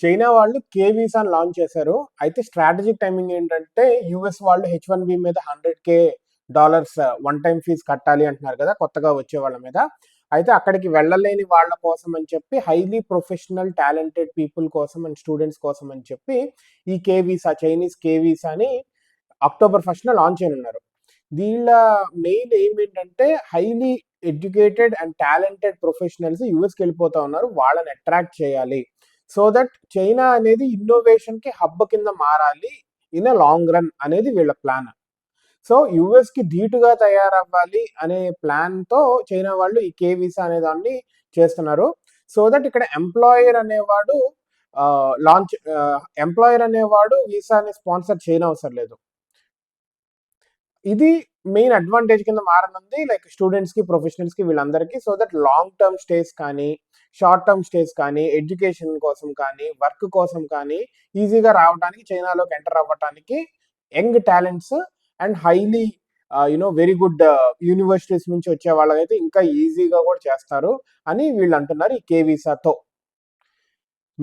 China వాళ్ళు కే వీసాని launch చేశారు. అయితే స్ట్రాటజిక్ టైమింగ్ ఏంటంటే యూఎస్ వాళ్ళు H1B మీద $100,000 వన్ టైమ్ ఫీజ్ కట్టాలి అంటున్నారు కదా కొత్తగా వచ్చే వాళ్ళ మీద. అయితే అక్కడికి వెళ్ళలేని వాళ్ళ కోసం అని చెప్పి హైలీ ప్రొఫెషనల్ టాలెంటెడ్ పీపుల్ కోసం అండ్ స్టూడెంట్స్ కోసం అని చెప్పి ఈ కే వీసా చైనీస్ కే వీసాని October 1st లాంచ్ చేయనున్నారు. వీళ్ళ మెయిన్ ఎయిమ్ ఏంటంటే highly educated and talented professionals యూఎస్కి వెళ్ళిపోతా ఉన్నారు, వాళ్ళని అట్రాక్ట్ చేయాలి. సో దట్ చైనా అనేది ఇన్నోవేషన్కి హబ్ కింద మారాలి ఇన్ అ లాంగ్ రన్ అనేది వీళ్ళ ప్లాన్. సో యూఎస్కి ధీటుగా తయారవ్వాలి అనే ప్లాన్తో చైనా వాళ్ళు ఈ కే వీసా అనే దాన్ని చేస్తున్నారు. సో దట్ ఇక్కడ ఎంప్లాయర్ అనేవాడు వీసాని స్పాన్సర్ చేయనవసరం లేదు. ఇది మెయిన్ అడ్వాంటేజ్ కింద మారనుంది లైక్ స్టూడెంట్స్కి ప్రొఫెషనల్స్కి వీళ్ళందరికీ. So that long term stays కానీ షార్ట్ టర్మ్ స్టేస్ కానీ ఎడ్యుకేషన్ కోసం కానీ వర్క్ కోసం కానీ ఈజీగా రావడానికి చైనాలోకి ఎంటర్ అవ్వడానికి young talents and highly very good universities నుంచి వచ్చే వాళ్ళకైతే ఇంకా ఈజీగా కూడా చేస్తారు అని వీళ్ళు అంటున్నారు ఈ కే వీసాతో.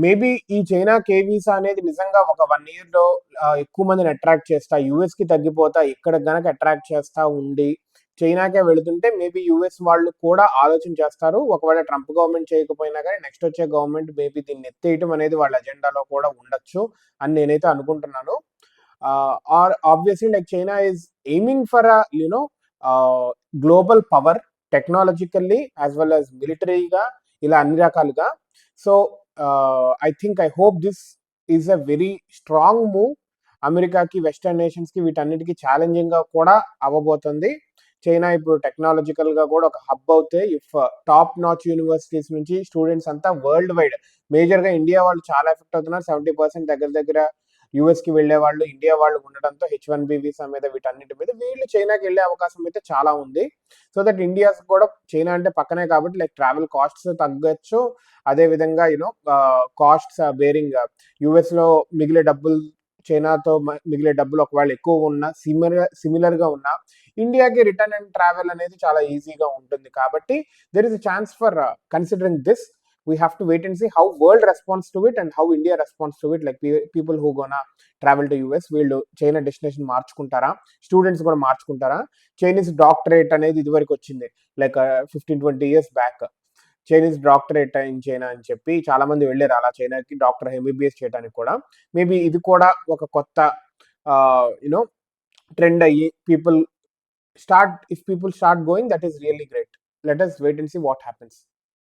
మేబీ ఈ చైనా కే వీసా అనేది నిజంగా ఒక 1 yearలో ఎక్కువ మందిని అట్రాక్ట్ చేస్తా, యూఎస్కి తగ్గిపోతా ఇక్కడ గనక అట్రాక్ట్ చేస్తా ఉండి చైనాకే వెళుతుంటే మేబీ యూఎస్ వాళ్ళు కూడా ఆలోచన చేస్తారు. ఒకవేళ ట్రంప్ గవర్నమెంట్ చేయకపోయినా కానీ నెక్స్ట్ వచ్చే గవర్నమెంట్ మేబీ దీన్ని ఎత్తేయటం అనేది వాళ్ళ ఎజెండాలో కూడా ఉండొచ్చు అని నేనైతే అనుకుంటున్నాను. Or obviously like China is aiming for global power technologically as well as మిలిటరీగా ఇలా అన్ని రకాలుగా. So I hope this is a very strong move. అమెరికాకి వెస్టర్న్ నేషన్స్కి వీటన్నిటికీ ఛాలెంజింగ్గా కూడా అవ్వబోతుంది. చైనా ఇప్పుడు టెక్నాలజికల్గా కూడా ఒక హబ్ అవుతాయి. ఇఫ్ టాప్ నాచ్ యూనివర్సిటీస్ నుంచి స్టూడెంట్స్ అంతా వరల్డ్ వైడ్ మేజర్గా ఇండియా వాళ్ళు చాలా ఎఫెక్ట్ అవుతున్నారు. 70% దగ్గర దగ్గర యూఎస్కి వెళ్ళే వాళ్ళు ఇండియా వాళ్ళు ఉండడంతో H1B వీసా మీద వీటన్నిటి మీద వీళ్ళు చైనాకి వెళ్ళే అవకాశం అయితే చాలా ఉంది. సో దట్ ఇండియాస్ కూడా చైనా అంటే పక్కనే కాబట్టి లైక్ ట్రావెల్ కాస్ట్స్ తగ్గచ్చు. అదేవిధంగా కాస్ట్స్ బేరింగ్ యూఎస్లో మిగిలే డబ్బులు చైనాతో మిగిలే డబ్బులు ఒకవేళ ఎక్కువ ఉన్నా సిమిలర్గా ఉన్నా ఇండియాకి రిటర్న్ అండ్ ట్రావెల్ అనేది చాలా ఈజీగా ఉంటుంది. కాబట్టి there is a chance for considering this. We have to wait and see how world responds to it and how India responds to it. Like people who gonna travel to US వీళ్ళు China destination మార్చుకుంటారా, students కూడా మార్చుకుంటారా. Chinese doctorate అనేది ఇదివరకు వచ్చింది like 15-20 years back. Chinese doctorate in China అని చెప్పి చాలా మంది వెళ్ళారు అలా చైనాకి డాక్టర్ ఎంబీబీఎస్ చేయడానికి కూడా. మేబీ ఇది కూడా ఒక కొత్త ట్రెండ్ అయ్యి people start going, that is really great. Let us wait and see what happens.